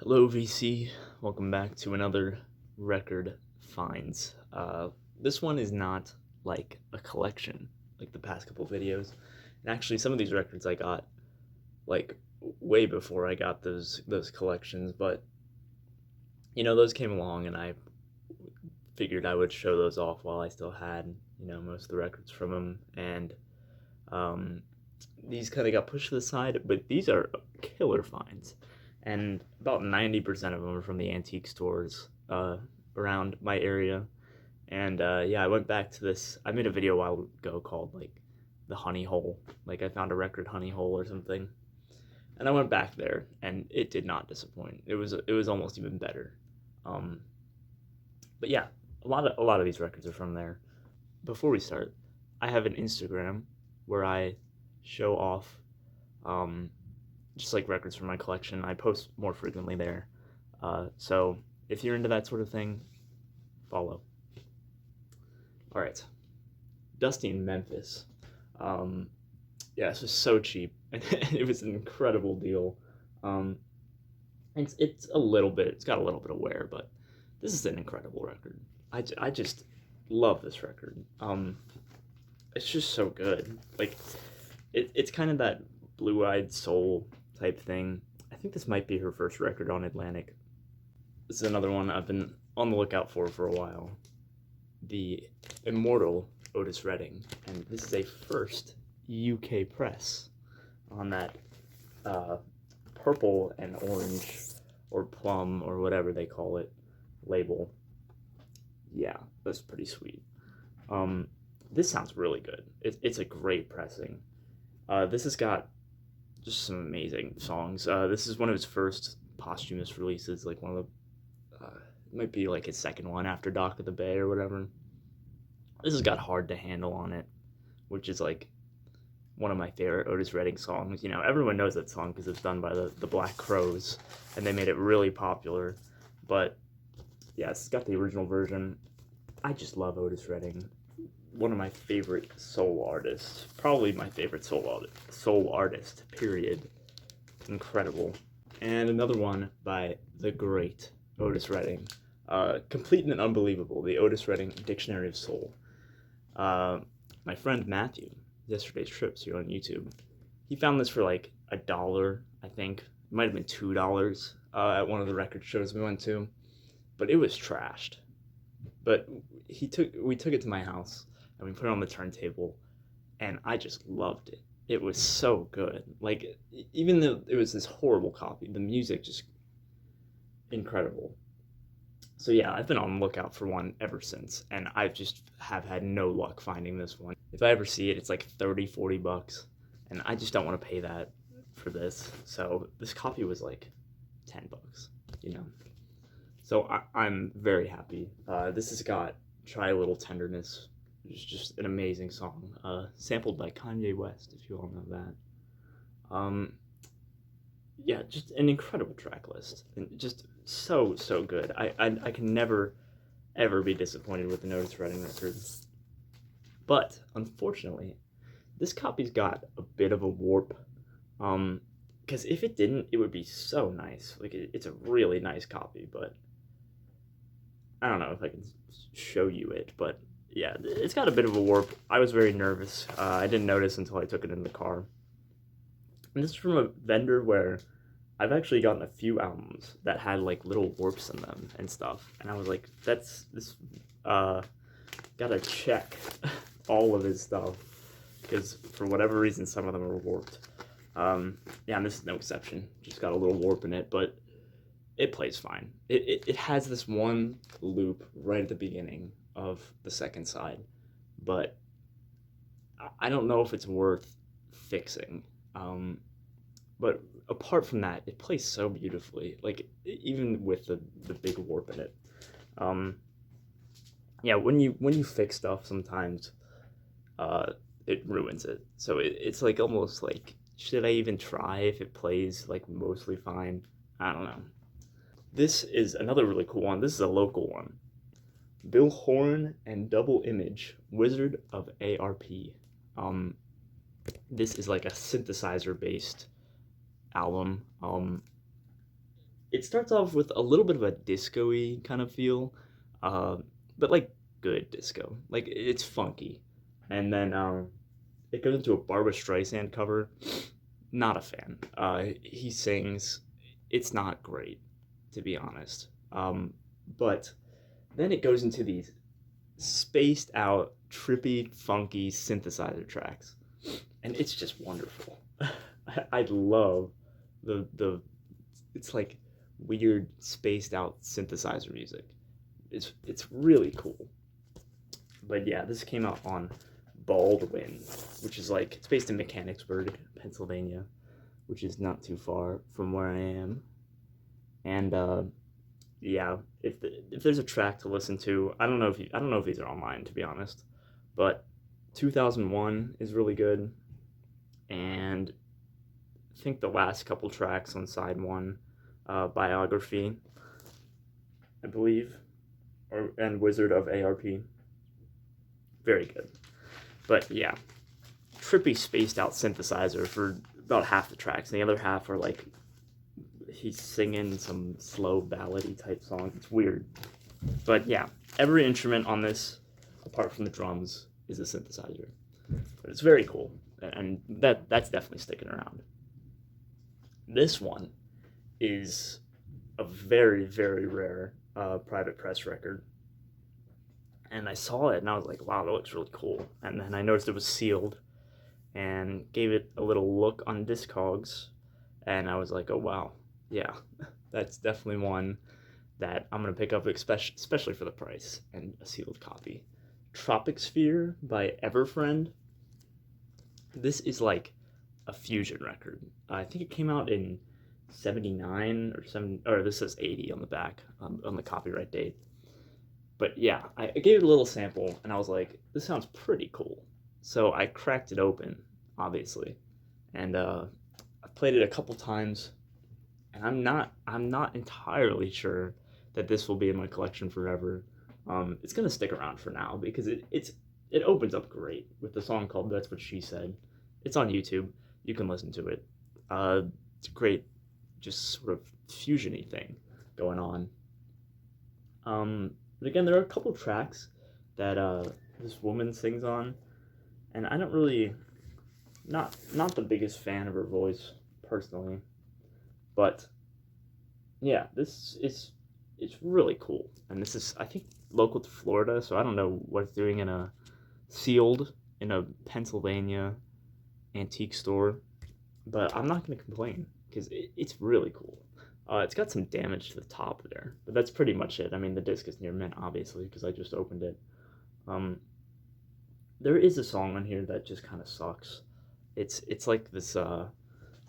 Hello, VC. Welcome back to another record finds. This one is not like a collection like the past couple videos. And actually, some of these records I got like way before I got those collections, but those came along and I figured I would show those off while I still had most of the records from them. And um, these kind of got pushed to the side, but these are killer finds. And about 90% of them are from the antique stores around my area. And yeah, I went back to this. I made a video a while ago called like the honey hole. Like I found a record honey hole or something. And I went back there, and it did not disappoint. It was almost even better. Um, but yeah, a lot of these records are from there. Before we start, I have an Instagram where I show off um, just like records from my collection. I post more frequently there. So if you're into that sort of thing, follow. All right, Dusty in Memphis. Um, yeah, this was so cheap. It was an incredible deal. Um, it's a little bit. It's got a little bit of wear, but this is an incredible record. I just love this record. It's just so good. Like it's kind of that blue-eyed soul type thing. I think this might be her first record on Atlantic. This is another one I've been on the lookout for a while. The immortal Otis Redding, and this is a first UK press on that purple and orange or plum or whatever they call it label. Yeah, that's pretty sweet. This sounds really good. It's a great pressing. This has got just some amazing songs. This is one of his first posthumous releases, like one of the, it might be like his second one after Dock of the Bay or whatever. This has got Hard to Handle on it, which is like one of my favorite Otis Redding songs. Everyone knows that song because it's done by the Black Crowes, and they made it really popular. But yeah, it's got the original version. I just love Otis Redding. One of my favorite soul artists, probably my favorite soul artist, period. Incredible. And another one by the great Otis Redding, Complete and Unbelievable, the Otis Redding Dictionary of Soul. My friend Matthew, Yesterday's Trips here on YouTube, he found this for like $1, I think. It might have been $2 at one of the record shows we went to, but it was trashed. But we took it to my house and we put it on the turntable, and I just loved it. It was so good. Like, even though it was this horrible copy, the music just incredible. So yeah, I've been on the lookout for one ever since, and I just have had no luck finding this one. If I ever see it, it's like $30-40, and I just don't want to pay that for this. So this copy was like $10, So I'm very happy. This has got Try a Little Tenderness, which is just an amazing song, sampled by Kanye West, if you all know that. Yeah, just an incredible track list, and just so good. I can never ever be disappointed with the Otis Redding record. But unfortunately, this copy's got a bit of a warp. Because if it didn't, it would be so nice. Like it's a really nice copy, but I don't know if I can show you it, but yeah, it's got a bit of a warp. I was very nervous. I didn't notice until I took it in the car. And this is from a vendor where I've actually gotten a few albums that had like little warps in them and stuff. And I was like, gotta check all of his stuff. Because for whatever reason, some of them are warped. Yeah, and this is no exception. Just got a little warp in it, but it plays fine. It has this one loop right at the beginning of the second side, but I don't know if it's worth fixing. But apart from that, it plays so beautifully. Like even with the big warp in it. Yeah, when you fix stuff, sometimes it ruins it. So it's like almost like, should I even try if it plays like mostly fine? I don't know. This is another really cool one. This is a local one. Bill Horn and Double Image, Wizard of ARP. This is like a synthesizer based album. it starts off with a little bit of a disco-y kind of feel, uh, but like good disco. Like it's funky, and then it goes into a Barbra Streisand cover. Not a fan. He sings. It's not great, to be honest. But then it goes into these spaced out, trippy, funky synthesizer tracks, and it's just wonderful. I love the it's like weird spaced out synthesizer music. It's really cool. But yeah, this came out on Baldwin, which is like it's based in Mechanicsburg, Pennsylvania, which is not too far from where I am. And yeah, if there's a track to listen to, I don't know if these are online to be honest, but 2001 is really good, and I think the last couple tracks on side one, Biography, I believe, and Wizard of ARP, very good. But yeah, trippy spaced out synthesizer for about half the tracks, and the other half are like he's singing some slow ballady type song. It's weird, but yeah, every instrument on this, apart from the drums, is a synthesizer. But it's very cool, and that's definitely sticking around. This one is a very very rare private press record, and I saw it and I was like, wow, that looks really cool. And then I noticed it was sealed, and gave it a little look on Discogs, and I was like, oh wow, yeah, that's definitely one that I'm gonna pick up, especially for the price and a sealed copy. Tropic Sphere by Everfriend. This is like a fusion record. I think it came out in 79 or 7, or this says 80 on the back, on the copyright date. But yeah, I gave it a little sample and I was like, this sounds pretty cool. So I cracked it open, obviously, and I played it a couple times, and I'm not entirely sure that this will be in my collection forever. It's gonna stick around for now because it opens up great with the song called "That's What She Said." It's on YouTube. You can listen to it. It's a great, just sort of fusion-y thing going on. But again, there are a couple tracks that this woman sings on, and I don't really, not the biggest fan of her voice personally, but yeah, this is it's really cool, and this is I think local to Florida, so I don't know what it's doing in a sealed in a Pennsylvania antique store, but I'm not gonna complain because it's really cool. It's got some damage to the top there, but that's pretty much it. I mean, the disc is near mint, obviously, because I just opened it. Um, there is a song on here that just kind of sucks. It's like this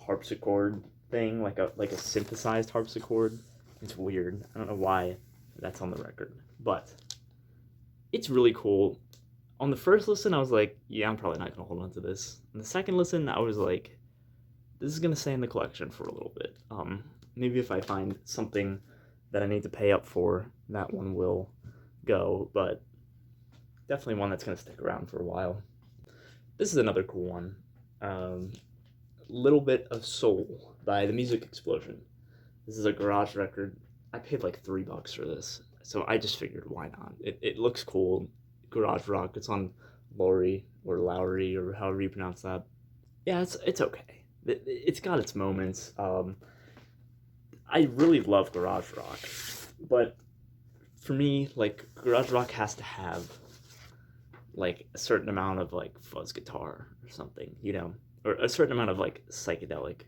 harpsichord thing, like a synthesized harpsichord. It's weird. I don't know why that's on the record, but it's really cool. On the first listen, I was like, yeah, I'm probably not gonna hold on to this. On the second listen, I was like, this is gonna stay in the collection for a little bit. Maybe if I find something that I need to pay up for, that one will go, but definitely one that's gonna stick around for a while. This is another cool one. Little Bit of Soul by The Music Explosion. This is a garage record. I paid like $3 for this, so I just figured why not. It looks cool, garage rock. It's on Lowry or Lowry or however you pronounce that. Yeah, it's okay. It's got its moments. I really love garage rock, but for me, like garage rock has to have like a certain amount of like fuzz guitar or something, or a certain amount of like psychedelic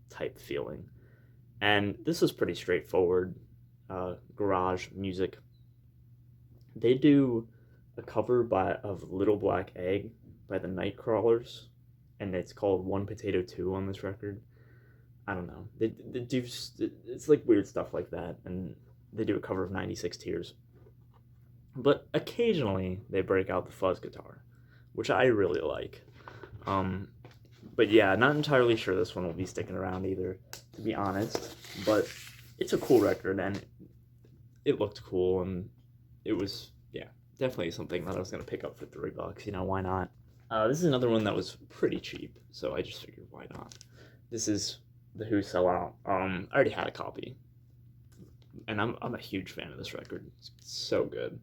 type feeling. And this is pretty straightforward garage music. They do a cover of Little Black Egg by the Nightcrawlers, and it's called One Potato Two on this record. I don't know. They do it's like weird stuff like that, and they do a cover of 96 Tears. But occasionally they break out the fuzz guitar, which I really like. But yeah, not entirely sure this one will be sticking around either, to be honest. But it's a cool record, and it looked cool, and it was, yeah, definitely something that I was going to pick up for $3. Why not? This is another one that was pretty cheap, so I just figured why not. This is The Who Sell Out. I already had a copy, and I'm a huge fan of this record. It's so good.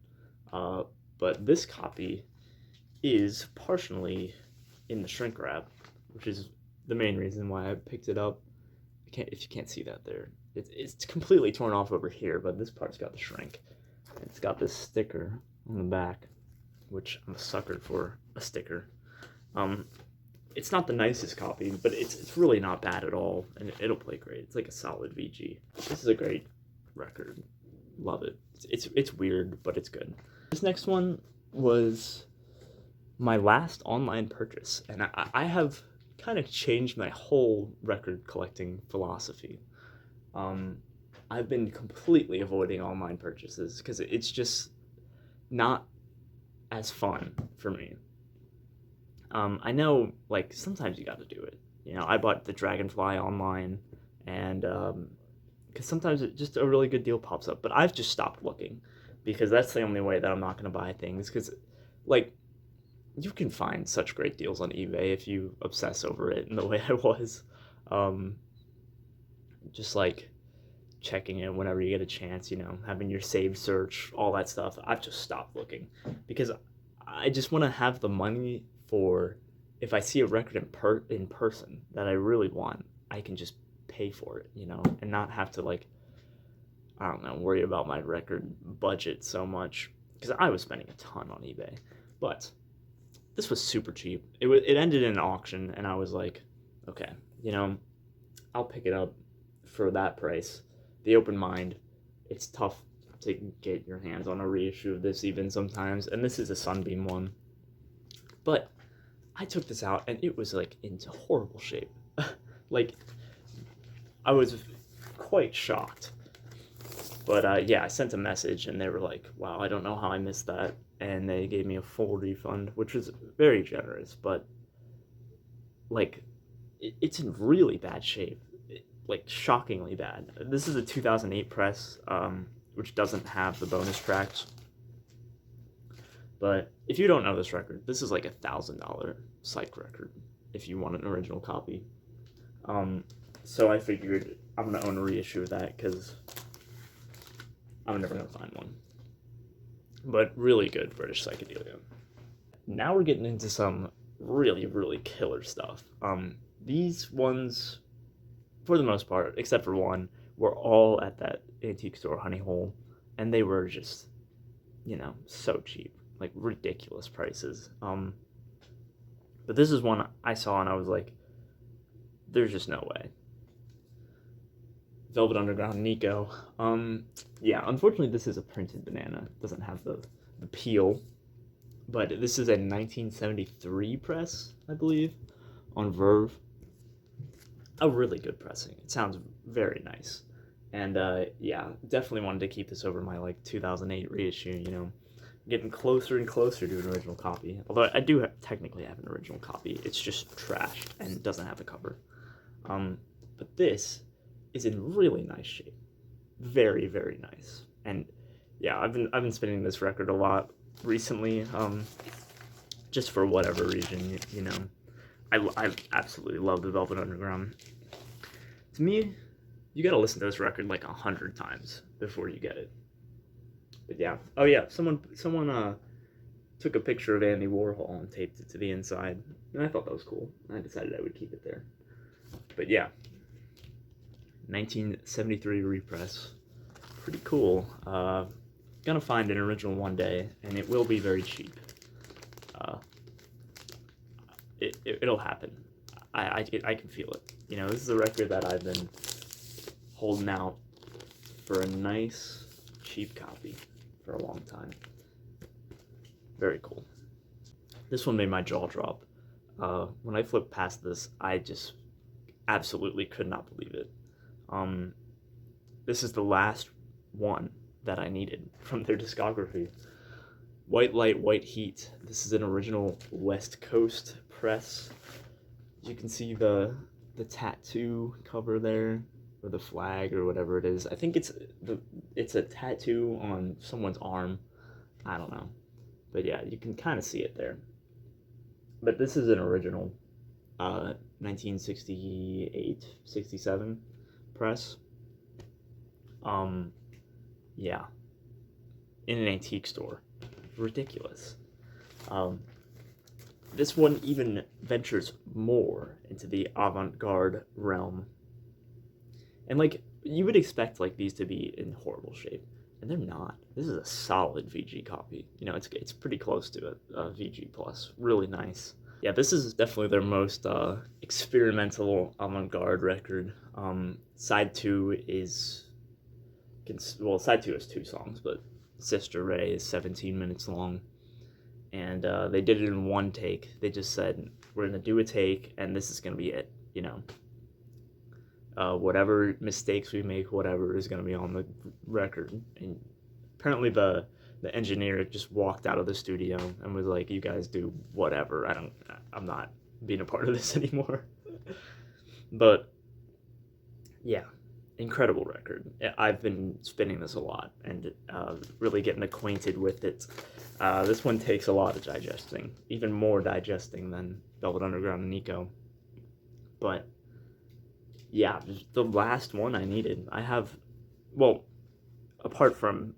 But this copy is partially in the shrink wrap, which is the main reason why I picked it up. If you can't see that there, it's completely torn off over here, but this part's got the shrink. It's got this sticker on the back, which I'm a sucker for a sticker. It's not the nicest copy, but it's really not bad at all, and it'll play great. It's like a solid VG. This is a great record. Love it. It's weird, but it's good. This next one was my last online purchase, and I have kind of changed my whole record collecting philosophy. I've been completely avoiding online purchases because it's just not as fun for me. I know, like, sometimes you got to do it. You know, I bought the Dragonfly online, and because sometimes just a really good deal pops up. But I've just stopped looking because that's the only way that I'm not going to buy things. Because, like, you can find such great deals on eBay if you obsess over it in the way I was. Just like checking it whenever you get a chance, you know, having your saved search, all that stuff. I've just stopped looking because I just want to have the money for if I see a record in person that I really want, I can just pay for it, you know, and not have to, like, I don't know, worry about my record budget so much because I was spending a ton on eBay. But this was super cheap. It ended in an auction, and I was like, okay, you know, I'll pick it up for that price. The open mind, it's tough to get your hands on a reissue of this even sometimes, and this is a Sunbeam one. But I took this out, and it was, like, into horrible shape. Like, I was quite shocked. But, yeah, I sent a message, and they were like, wow, I don't know how I missed that. And they gave me a full refund, which was very generous, but, like, it's in really bad shape. Like, shockingly bad. This is a 2008 press, which doesn't have the bonus tracks. But if you don't know this record, this is like $1,000 psych record if you want an original copy. So I figured I'm gonna own a reissue of that because I'm never gonna find one. But really good British psychedelia. Now we're getting into some really, really killer stuff. These ones, for the most part, except for one, were all at that antique store, Honey Hole, and they were just, you know, so cheap, like ridiculous prices. But this is one I saw and I was like, there's just no way. Velvet Underground Nico. Yeah, unfortunately this is a printed banana. It doesn't have the peel. But this is a 1973 press, I believe, on Verve. A really good pressing. It sounds very nice. And yeah, definitely wanted to keep this over my like 2008 reissue, you know. Getting closer and closer to an original copy. Although I do technically have an original copy. It's just trash and doesn't have a cover. But this is in really nice shape. Very, very nice. And yeah, I've been spinning this record a lot recently, just for whatever reason, you know. I absolutely love the Velvet Underground. To me, you gotta listen to this record like 100 times before you get it. But yeah. Oh yeah, someone took a picture of Andy Warhol and taped it to the inside, and I thought that was cool. I decided I would keep it there. But yeah, 1973 repress, pretty cool. Gonna find an original one day, and it will be very cheap. It'll happen. I can feel it. You know, this is a record that I've been holding out for a nice, cheap copy for a long time. Very cool. This one made my jaw drop. When I flipped past this, I just absolutely could not believe it. This is the last one that I needed from their discography. White Light, White Heat. This is an original West Coast press. You can see the tattoo cover there, or the flag, or whatever it is. I think it's a tattoo on someone's arm. I don't know, but yeah, you can kind of see it there. But this is an original 1968, 67 press. Yeah, in an antique store. Ridiculous. Um, this one even ventures more into the avant-garde realm. And like you would expect like these to be in horrible shape, and they're not. This is a solid VG copy. You know, it's pretty close to a VG plus. Really nice. Yeah, this is definitely their most experimental avant-garde record. Side two is well, side two has two songs, but Sister Ray is 17 minutes long, and they did it in one take. They just said we're gonna do a take, and this is gonna be it. You know, whatever mistakes we make, whatever is gonna be on the record. And apparently the engineer just walked out of the studio and was like, "You guys do whatever. I'm not being a part of this anymore." But yeah, incredible record. I've been spinning this a lot and really getting acquainted with it. This one takes a lot of digesting, even more digesting than Velvet Underground and Nico. But yeah, the last one I needed. I have, well, apart from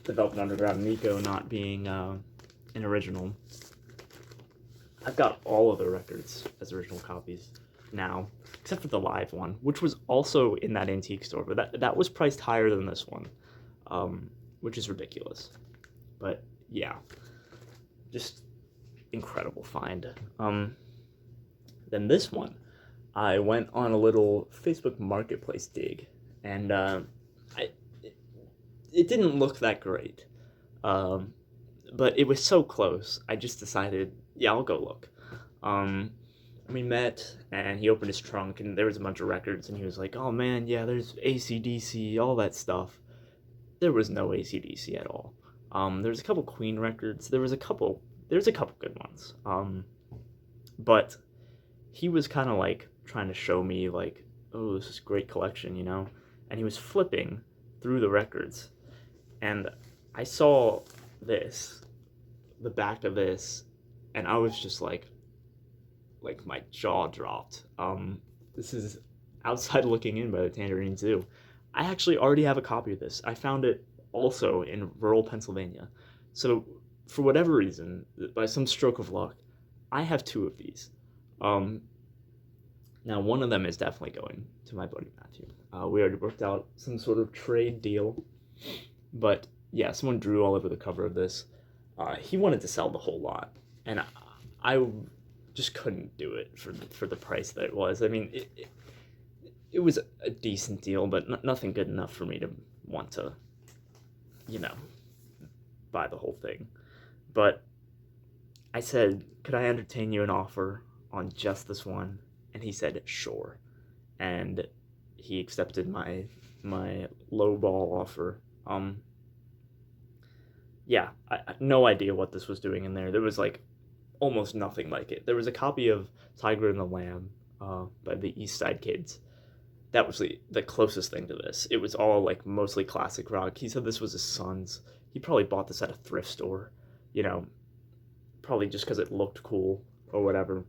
the Velvet Underground and Nico not being an original, I've got all of the records as original copies now, except for the live one, which was also in that antique store, but that was priced higher than this one, which is ridiculous. But yeah, just incredible find. Then this one, I went on a little Facebook Marketplace dig, and it didn't look that great, but it was so close. I just decided, yeah, I'll go look. We met, and he opened his trunk, and there was a bunch of records, and he was like, "Oh man, yeah, there's AC/DC, all that stuff." There was no AC/DC at all. There was a couple Queen records. There's a couple good ones. But he was kind of like trying to show me like, "Oh, this is a great collection," you know? And he was flipping through the records, and I saw this, the back of this, and I was just like my jaw dropped. This is Outside Looking In by the Tangerine Zoo. I actually already have a copy of this. I found it also in rural Pennsylvania. So for whatever reason, by some stroke of luck, I have two of these. Now one of them is definitely going to my buddy Matthew. We already worked out some sort of trade deal, but yeah, someone drew all over the cover of this. He wanted to sell the whole lot, and I just couldn't do it for the price that it was. I mean, it was a decent deal, but nothing good enough for me to want to, you know, buy the whole thing. But I said, could I entertain you an offer on just this one? And he said, sure. And he accepted my low ball offer. Yeah, I no idea what this was doing in there. There was like almost nothing like it. There was a copy of Tiger and the Lamb by the East Side Kids. That was the closest thing to this. It was all like mostly classic rock. He said this was his son's. He probably bought this at a thrift store, you know, probably just because it looked cool or whatever.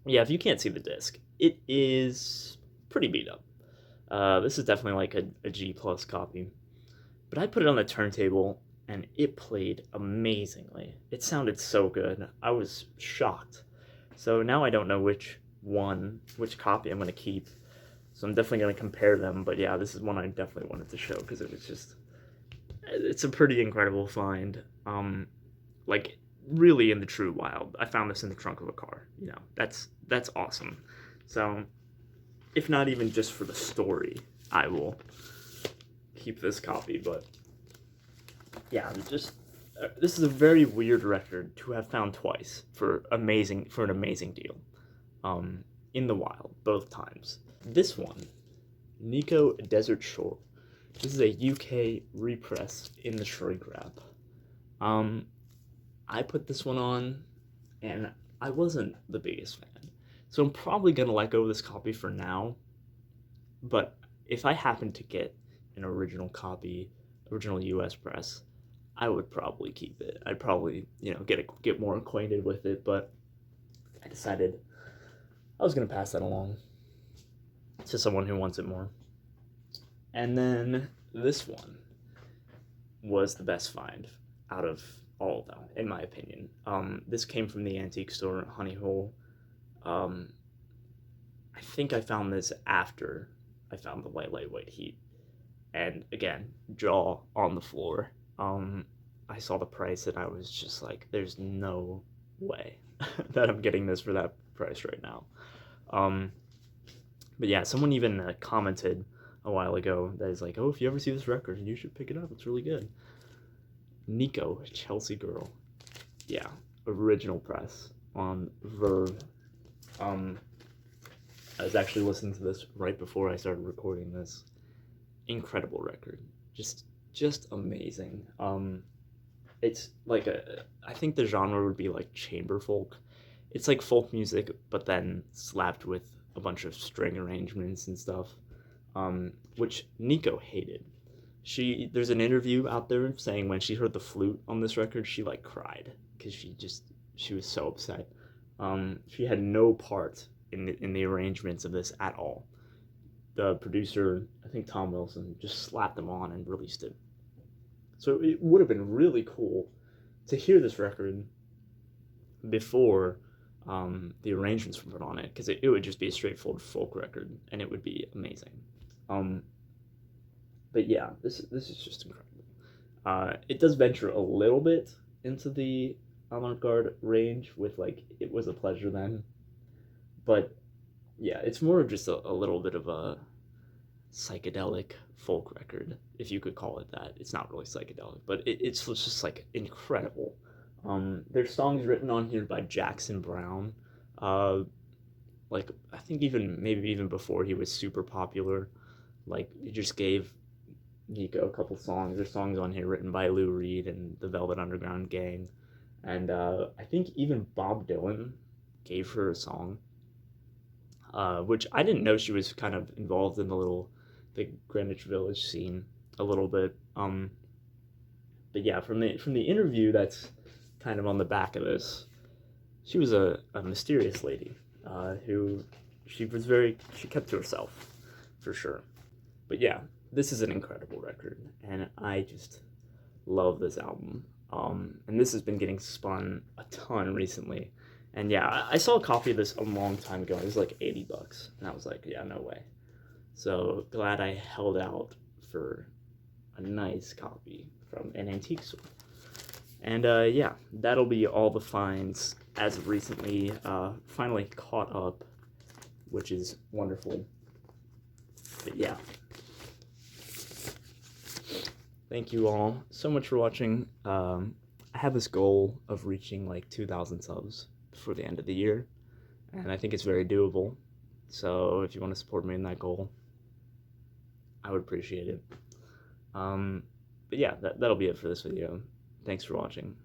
Yeah, if you can't see the disc, it is pretty beat up. This is definitely like a G plus copy. But I put it on the turntable, and it played amazingly. It sounded so good. I was shocked. So now I don't know which copy I'm going to keep. So I'm definitely going to compare them. But yeah, this is one I definitely wanted to show because it's a pretty incredible find. Like really in the true wild. I found this in the trunk of a car. You know, that's awesome. So if not even just for the story, I will keep this copy. But yeah, this is a very weird record to have found twice for an amazing deal. In the wild, both times. This one, Nico Desert Shore. This is a UK repress in the shrink wrap. I put this one on, and I wasn't the biggest fan. So I'm probably going to let go of this copy for now. But if I happen to get an original copy, original US press, I would probably keep it. I'd probably, get more acquainted with it, but I decided I was going to pass that along to someone who wants it more. And then this one was the best find out of all of them, in my opinion. This came from the antique store, Honey Hole. I think I found this after I found the lightweight heat. And again, jaw on the floor. I saw the price and I was just like, there's no way that I'm getting this for that price right now. Um, but yeah, someone even commented a while ago that is like, oh, if you ever see this record, you should pick it up. It's really good. Nico, Chelsea Girl. Yeah, original press on Verve. I was actually listening to this right before I started recording this. Incredible record. Just amazing. It's like I think the genre would be like chamber folk. It's like folk music, but then slapped with a bunch of string arrangements and stuff, which Nico hated. There's an interview out there saying when she heard the flute on this record, she like cried because she was so upset. She had no part in the arrangements of this at all. The producer, I think Tom Wilson, just slapped them on and released it. So it would have been really cool to hear this record before the arrangements were put on it, because it would just be a straightforward folk record, and it would be amazing. But yeah, this is just incredible. It does venture a little bit into the avant-garde range with like It Was a Pleasure Then, but yeah, it's more of just a little bit of a psychedelic folk record, if you could call it that. It's not really psychedelic, but it's just like incredible. There's songs written on here by Jackson Browne. Like I think maybe even before he was super popular. Like he just gave Nico a couple songs. There's songs on here written by Lou Reed and the Velvet Underground Gang, and I think even Bob Dylan gave her a song. Which I didn't know she was kind of involved in the Greenwich Village scene a little bit. But yeah, from the interview that's kind of on the back of this, she was a mysterious lady who she kept to herself for sure. But yeah, this is an incredible record, and I just love this album. And this has been getting spun a ton recently. And yeah, I saw a copy of this a long time ago. It was like $80, and I was like, yeah, no way. So glad I held out for a nice copy from an antique store. And yeah, that'll be all the finds as of recently. Finally caught up, which is wonderful. But yeah. Thank you all so much for watching. I have this goal of reaching like 2,000 subs before the end of the year, and I think it's very doable. So if you want to support me in that goal, I would appreciate it. But yeah, that'll be it for this video. Thanks for watching.